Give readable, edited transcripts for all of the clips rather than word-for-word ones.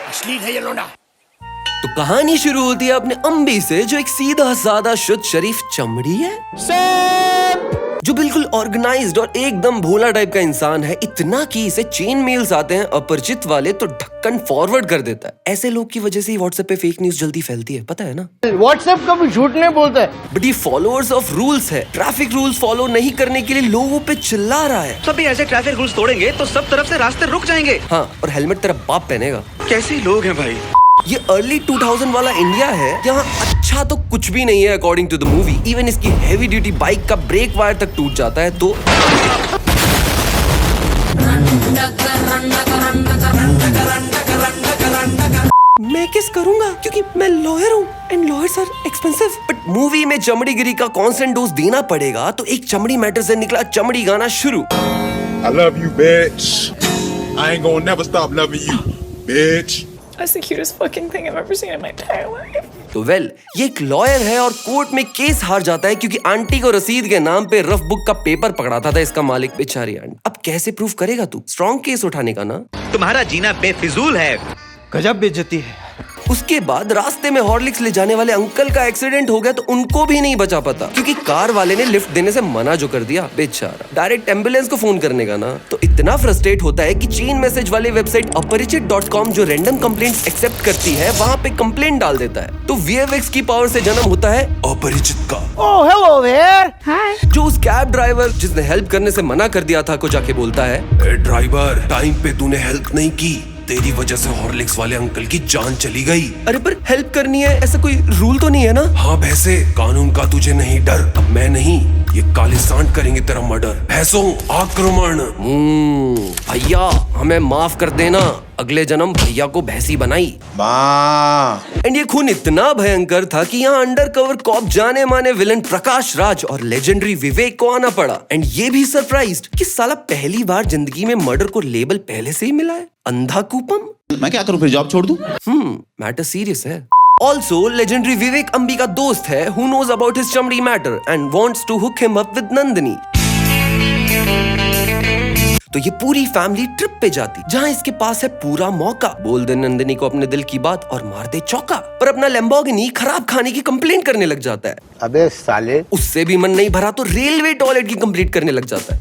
असली है ये लोंडा। तो कहानी शुरू होती है अपने अम्बी से, जो एक सीधा साधा शुद्ध शरीफ चमड़ी है, जो बिल्कुल ऑर्गेनाइज्ड और एकदम भोला टाइप का इंसान है। इतना कि इसे चेन मेल्स आते हैं अपरिचित वाले तो ढक्कन फॉरवर्ड कर देता है। ऐसे लोग की वजह से ही व्हाट्सएप पे फेक न्यूज जल्दी फैलती है, पता है ना। व्हाट्सएप कभी झूठ नहीं बोलता है। बट ये फॉलोअर्स ऑफ रूल्स है। ट्रैफिक रूल्स फॉलो नहीं करने के लिए लोगों पे चिल्ला रहा है। सब भी ऐसे ट्रैफिक रूल्स तोड़ेंगे तो सब तरफ से रास्ते रुक जाएंगे। हाँ, और हेलमेट तेरा बाप पहनेगा। कैसे लोग हैं भाई। ये अर्ली 2000 वाला इंडिया है, यहाँ अच्छा तो कुछ भी नहीं है according to the movie. Even इसकी हेवी ड्यूटी बाइक का ब्रेक वायर तक टूट जाता है तो मैं किस करूंगा, क्योंकि मैं लॉयर हूँ and lawyers are expensive. But movie में चमड़ीगिरी का कॉन्स्टेंट डोज देना पड़ेगा, तो एक चमड़ी मैटर से निकला चमड़ी गाना शुरू। I love you, bitch. I ain't gonna never stop loving you, bitch. That's the cutest fucking thing I've ever seen in my entire life. तो ये एक लॉयर है और कोर्ट में केस हार जाता है क्योंकि आंटी को रसीद के नाम पे रफ बुक का पेपर पकड़ाता था इसका मालिक। बेचारी आंटी, अब कैसे प्रूफ करेगा तू? स्ट्रॉन्ग केस उठाने का ना। तुम्हारा जीना बेफिजूल है। गजब बेइज्जती है। उसके बाद रास्ते में हॉर्लिक्स ले जाने वाले अंकल का एक्सीडेंट हो गया तो उनको भी नहीं बचा पाता क्योंकि कार वाले ने लिफ्ट देने से मना जो कर दिया। बेचारा डायरेक्ट एम्बुलेंस को फोन करने का ना। तो इतना फ्रस्ट्रेट होता है कि चेन मैसेज वाले वेबसाइट अपरिचित.com जो रैंडम कंप्लेंट्स एक्सेप्ट करती है वहाँ पे कंप्लेंट डाल देता है। तो VFX की पावर से जन्म होता है अपरिचित का। Oh hello there. Hi. जो उस कैब ड्राइवर जिसने हेल्प करने से मना कर दिया था को जाके बोलता है, ए ड्राइवर, टाइम पे तूने हेल्प नहीं की, तेरी वजह से हॉर्लिक्स वाले अंकल की जान चली गई। अरे पर हेल्प करनी है, ऐसा कोई रूल तो नहीं है ना? हाँ भैंसे, कानून का तुझे नहीं डर। अब मैं नहीं, ये काले सांड करेंगे तेरा मर्डर। भैंसों आक्रमण। भैया हमें माफ कर देना, अगले जन्म भैया को भैंसी बनाई। एंड ये खून इतना भयंकर था कि यहाँ अंडर कवर कॉप जाने माने विलन प्रकाश राज और लेजेंडरी विवेक को आना पड़ा। एंड ये भी सरप्राइज्ड कि साला पहली बार जिंदगी में मर्डर को लेबल पहले से ही मिला है। अंधा कूपम। मैं क्या करूं, फिर जॉब छोड़ दूं? मैटर सीरियस है। Also, legendary विवेक अम्बी का दोस्त है who knows about his चमड़ी matter and wants to hook him up with Nandini. तो ये पूरी फैमिली ट्रिप पे जाती जहाँ इसके पास है पूरा मौका। बोल दे नंदिनी को अपने दिल की बात और मार दे चौका। पर अपना लैम्बोर्गिनी खराब खाने की कंप्लेंट करने लग जाता है। अबे साले। उससे भी मन नहीं भरा तो रेलवे टॉयलेट की कंप्लेंट करने लग जाता है।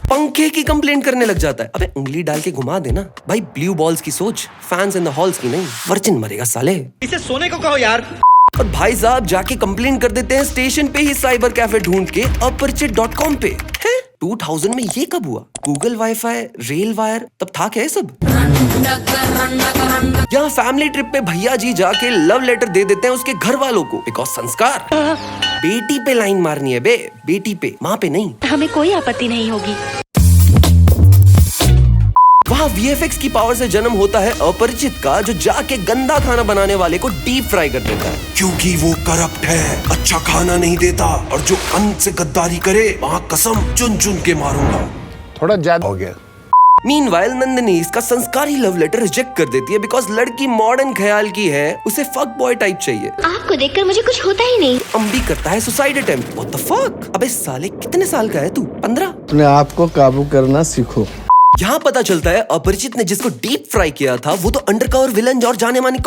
पंखे की कंप्लेंट करने लग जाता है। अबे उंगली डाल के घुमा देना भाई, ब्लू बॉल्स की सोच, फैंस इन द हॉल्स की नहीं। वर्जिन मरेगा साले। इसे सोने को कहो यार। और भाई साहब जाके कंप्लेंट कर देते हैं स्टेशन पे ही साइबर कैफे ढूंढ के अपरिचित.com पे। 2000 में ये कब हुआ? गूगल वाईफाई, रेल वायर तब था क्या सब? यहाँ फैमिली ट्रिप पे भैया जी जाके लव लेटर दे देते हैं उसके घर वालों को, बिकॉज संस्कार। बेटी पे लाइन मारनी है बे, बेटी पे, माँ पे नहीं। हमें कोई आपत्ति नहीं होगी। वहाँ VFX की पावर से जन्म होता है अपरिचित का, जो जाके गंदा खाना बनाने वाले को डीप फ्राई कर देता है क्योंकि वो करप्ट है, अच्छा खाना नहीं देता। और जो अन्न से गद्दारी करे वहाँ कसम चुन चुन के मारूंगा। थोड़ा ज्यादा हो गया। मीनवाइल नंदिनी इसका संस्कारी लव लेटर रिजेक्ट कर देती है बिकॉज लड़की मॉडर्न ख्याल की है, उसे फक बॉय टाइप चाहिए। आपको देखकर मुझे कुछ होता ही नहीं। अम्बी करता है suicide attempt. What the fuck? अबे साले कितने साल का है तू? 15? अपने आप को काबू करना सीखो। यहाँ पता चलता है अपरिचित ने जिसको डीप फ्राई किया था वो तो अंडरकवर विलन और जाने माने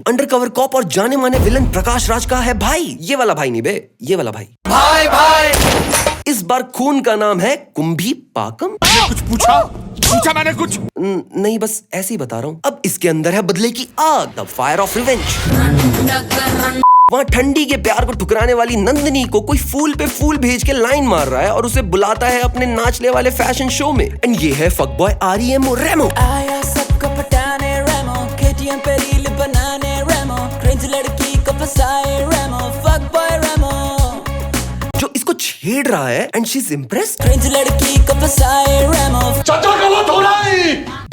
अंडरकवर कॉप और जाने माने विलन प्रकाश राज का है भाई। ये वाला भाई नहीं बे, ये वाला भाई। भाई इस बार खून का नाम है कुंभी पाकम। कुछ पूछा मैंने कुछ? नहीं, बस ऐसे ही बता रहा हूँ। अब इसके अंदर है बदले की आग, द फायर ऑफ रिवेंज। वहाँ ठंडी के प्यार को ठुकराने वाली नंदिनी को कोई फूल पे फूल भेज के लाइन मार रहा है और उसे बुलाता है अपने नाचने वाले फैशन शो में। एंड ये है फक बॉय REMO रेमो। आया सबको पटाने रेमो, KTM पे रील बनाने रेमो, क्रिंज लड़की को फंसाए रेमो, फक बॉय रेमो। जो इसको छेड़ रहा है and she is impressed. Cringe लड़की को फंसाए रेमो।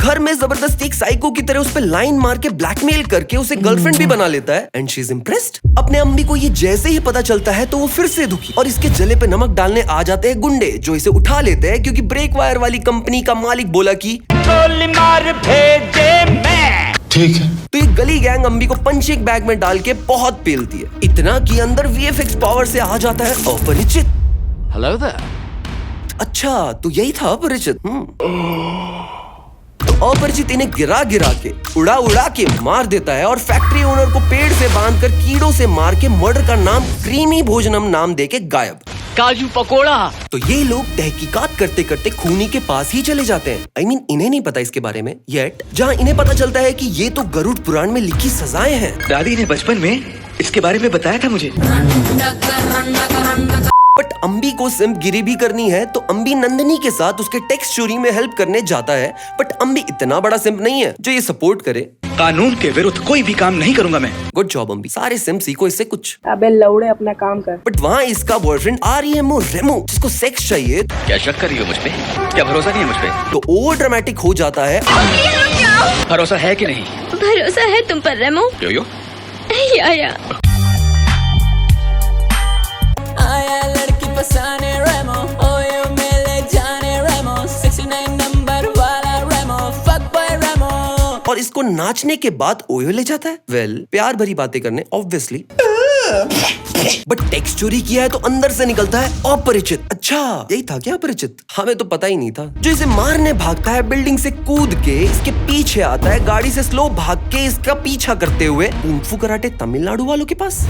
घर में जबरदस्ती एक साइको की तरह उस पे लाइन मार के ब्लैकमेल करके उसे गर्लफ्रेंड भी बना लेता है एंड शी इज इम्प्रेस्ड। अपने अम्मी को ये जैसे ही पता चलता है तो वो फिर से दुखी और इसके जले पे नमक डालने आ जाते हैं गुंडे, जो इसे उठा लेते हैं क्योंकि ब्रेक वायर वाली कंपनी का मालिक बोला कि गोली मार भेजे मैं। ठीक है। तो ये गली गैंग अम्बी को पंचिंग बैग में डाल के बहुत पेलती है, इतना कि अंदर VFX पावर से आ जाता है अपरिचित। Hello there. अच्छा तो यही था अपरिचित। तो अपरिचित इन्हें गिरा गिरा के उड़ा उड़ा के मार देता है और फैक्ट्री ओनर को पेड़ से बांधकर कीड़ों से मार के मर्डर का नाम क्रीमी भोजनम नाम देके गायब। काजू पकोड़ा। तो ये लोग तहकीकात करते करते खूनी के पास ही चले जाते हैं। I mean, इन्हें नहीं पता इसके बारे में येट, जहाँ इन्हें पता चलता है कि ये तो गरुड़ पुराण में लिखी सजाएं हैं। दादी ने बचपन में इसके बारे में बताया था मुझे। बट अम्बी को सिम्प गिरी भी करनी है तो अम्बी नंदिनी के साथ उसके टेक्स्ट चोरी में हेल्प करने जाता है। बट अम्बी इतना बड़ा सिम्प नहीं है जो ये सपोर्ट करे। कानून के विरुद्ध कोई भी काम नहीं करूंगा मैं। गुड जॉब अम्बी, सारे सिम्प सीखो इससे कुछ। अबे लौड़े अपना काम कर। बट वहाँ इसका बॉयफ्रेंड आरईएमओ रेमो, जिसको सेक्स चाहिए। क्या शक कर रही हो मुझ पे? क्या भरोसा नहीं है मुझ पे? तो ओवर ड्रामेटिक हो जाता है। भरोसा है कि नहीं? भरोसा है तुम पर रेमो। यो या आया लड़की फसाने रेमो, ओयो मेले जाने रेमो, 69 नंबर वाला रेमो, फक बॉय रेमो। और इसको नाचने के बाद ओयो ले जाता है। वेल, प्यार भरी बातें करने ऑब्वियसली। बट टेक्स्ट चोरी किया है तो अंदर से निकलता है अपरिचित। अच्छा यही था क्या अपरिचित? हमें तो पता ही नहीं था। जो इसे मारने भागता है बिल्डिंग से कूद के, इसके पीछे आता है गाड़ी से स्लो भाग के इसका पीछा करते हुए कुंफू कराटे तमिलनाडु वालों के पास।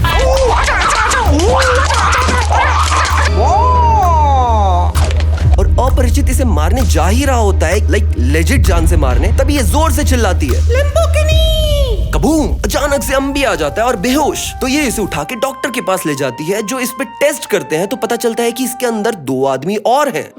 और अपरिचित इसे मारने जा ही रहा होता है, लाइक लेजिट जान से मारने, तभी ये जोर से चिल्लाती है लैम्बोर्गिनी। कबूम! अचानक से अम्बी आ जाता है और बेहोश। तो ये इसे उठा के डॉक्टर के पास ले जाती है, जो इस पे टेस्ट करते हैं तो पता चलता है कि इसके अंदर 2 आदमी और हैं।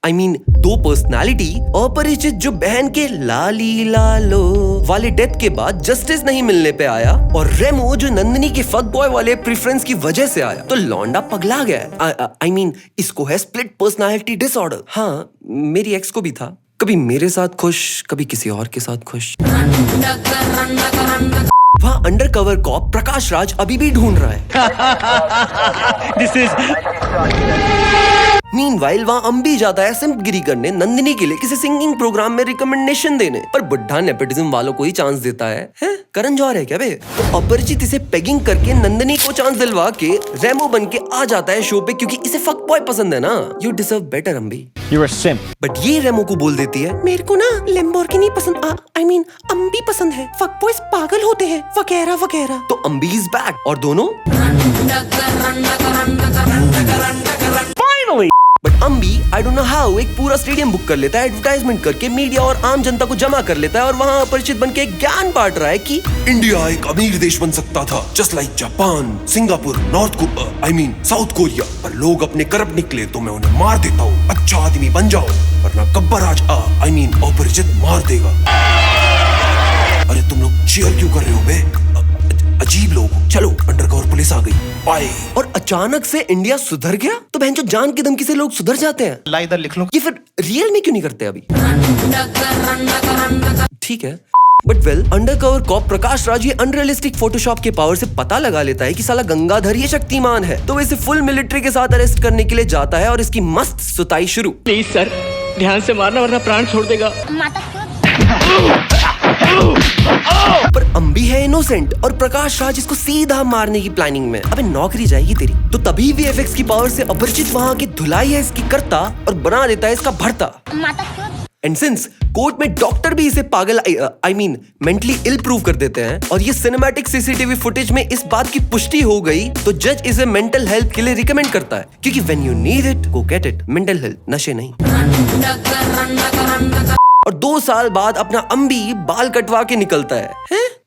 I mean, 2 personality. अपरिचित जो बहन के लाली लालो वाले डेथ के बाद जस्टिस नहीं मिलने पे आया, और रेमो जो नंदिनी के फक बॉय वाले प्रेफरेंस की वजह से आया। तो लौंडा पगला गया। I mean, इसको है स्प्लिट पर्सनालिटी डिसऑर्डर। हाँ, मेरी एक्स को भी था। कभी मेरे साथ खुश, कभी किसी और के साथ खुश। वहाँ अंडरकवर कॉप प्रकाश राज अभी भी ढूंढ रहा है। दिस इज मीनवाइल वहाँ अम्बी जाता है सिम्पगिरी करने नंदिनी के लिए किसी सिंगिंग प्रोग्राम में रिकमेंडेशन देने, पर बुढ़ा नेपोटिज्म वालों को ही चांस देता है। करण जौहर है क्या बे? तो अपरिचित इसे पेगिंग करके नंदिनी को चांस दिलवा के रेमो बन के आ जाता है शो पे, क्योंकि इसे फक बॉय पसंद है ना। You deserve better Ambi. You're a simp. But ये रेमो को बोल देती है मेरे को ना लैम्बोर्गिनी पसंद, I mean अम्बी पसंद है, फक बॉयज पागल होते हैं वगैरह वगैरह। तो अम्बी इज बैक और दोनों but Ambi I don't know how एक पूरा स्टेडियम बुक कर लेता है एडवर्टाइजमेंट करके, मीडिया और आम जनता को जमा कर लेता है, और वहाँ अपरिचित बन के ज्ञान बांट रहा है कि इंडिया एक अमीर देश बन सकता था, just like Japan, Singapore, south Korea. पर लोग अपने करप्ट निकले तो मैं उन्हें मार देता हूँ। अच्छा आदमी बन जाओ वरना गब्बर राज अपरिचित मार देगा। अरे तुम लोग चीयर क्यों कर रहे हो बे? अजीब लोग। चलो अंडरकवर पुलिस आ गई। बाय। और अचानक से इंडिया सुधर गया। तो बहन जो जान की धमकी से लोग सुधर जाते हैं। ला इधर लिख लो। ये फिर रियल में क्यों नहीं करते अभी? ठीक है। But well, undercover corp Prakash Raj ये अनरियलिस्टिक फोटोशॉप के पावर से पता लगा लेता है कि साला गंगाधर ये शक्तिमान है। तो इसे फुल मिलिट्री के साथ अरेस्ट करने के लिए जाता है और इसकी मस्त सुताई शुरू। प्लीज सर, ध्यान से मारना वरना प्राण छोड़ देगा। पर अम्बी है इनोसेंट और प्रकाश राज इसको सीधा मारने की प्लानिंग में। अबे नौकरी जाएगी तेरी। तो तभी वीएफएक्स की पावर से अपरिचित वहाँ की धुलाई है इसकी करता और बना देता है इसका भरता। एंड सिंस कोर्ट में डॉक्टर भी इसे पागल मेंटली इल प्रूव कर देते हैं, और ये सिनेमैटिक सीसीटीवी फुटेज में इस बात की पुष्टि हो गई, तो जज इसे मेंटल हेल्थ के लिए रिकमेंड करता है, क्योंकि when you need it go get it. Mental health, नशे नहीं। और 2 साल बाद अपना अम्बी बाल कटवा के निकलता है।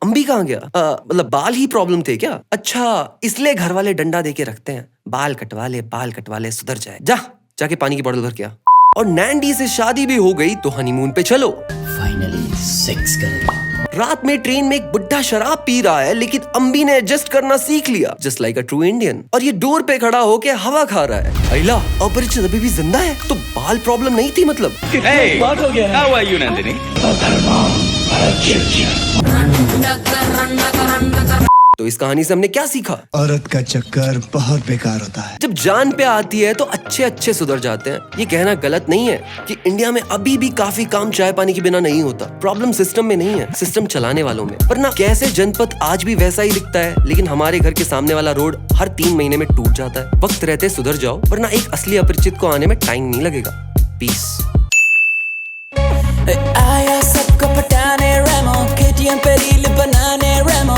अम्बी कहाँ गया? मतलब बाल ही प्रॉब्लम थे क्या? अच्छा, इसलिए घर वाले डंडा देके रखते हैं, बाल कटवा ले सुधर जाए। जाके पानी की बोतल भर के आ। और नैंडी से शादी भी हो गई तो हनीमून पे चलो। फाइनली सेक्स करेंगे। रात में ट्रेन में एक बुढ़ा शराब पी रहा है, लेकिन अम्बी ने एडजस्ट करना सीख लिया, just like a true Indian. और ये डोर पे खड़ा होके हवा खा रहा है। अइला, अपरिचित अभी भी जिंदा है? तो बाल प्रॉब्लम नहीं थी मतलब? बात हो गया। How are you, Nandini? तो इस कहानी से हमने क्या सीखा? औरत का चक्कर बहुत बेकार होता है। जब जान पे आती है तो अच्छे अच्छे सुधर जाते हैं। ये कहना गलत नहीं है कि इंडिया में अभी भी काफी काम चाय पानी के बिना नहीं होता। प्रॉब्लम सिस्टम में नहीं है, सिस्टम चलाने वालों में। वरना कैसे जनपद आज भी वैसा ही दिखता है, लेकिन हमारे घर के सामने वाला रोड हर 3 महीने में टूट जाता है। वक्त रहते सुधर जाओ, वरना एक असली अपरिचित को आने में टाइम नहीं लगेगा। पीस। आया सबको पटाने रेमो, KTM पे रील बनाने रेमो।